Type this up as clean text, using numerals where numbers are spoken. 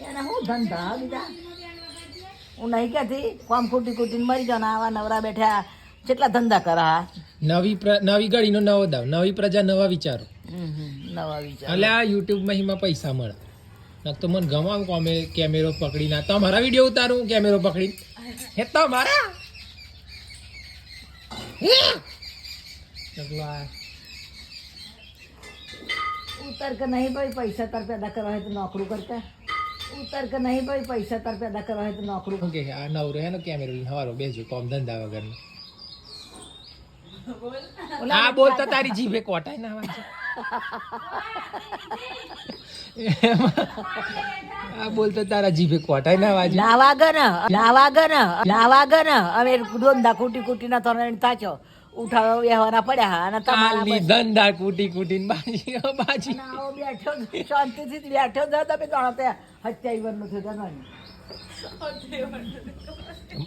એના હું ધંધા બીજા હું નહીં કહેતી કોમ કૂટીને મરી જાવ ને આવા નવરા બેઠા કેટલા ધંધા કરા નવી ઘડીનો નવો દાવ નવી પ્રજા નવા વિચારો નવા વિચાર એટલે આ યુટ્યુબમાં એમાં પૈસા મળે ના તો મને ગમાવું કેમેરો પકડીને તમારા વિડીયો ઉતારું કેમેરો પકડી હે તમારા ઉતર કે નહીં ભાઈ પૈસા તાર પેદા કરવા હોય તો નોકરું કરતા ઉતર કે નહીં ભાઈ પૈસા તાર પેદા કરવા હોય તો નોકરું શું કે આ નવરો હે ને કેમેરો હવારો બેજો કોમ ધંધા વગરનો આ બોલતા તારી જીભે કોટાઈ ના વાંચે આ બોલતા તારા જીભે કોટાઈ ના વાંચે લાવાગન અમે ડોંદા કૂટી ના તોરણ થાચો ઉઠાડો વ્યવહારના પડ્યા અને તમારી ધંધા કૂટીને બાજી બેઠો શાંતિથી બેઠો તમે જાણો ત્યાં 27 વર્ષનું થયું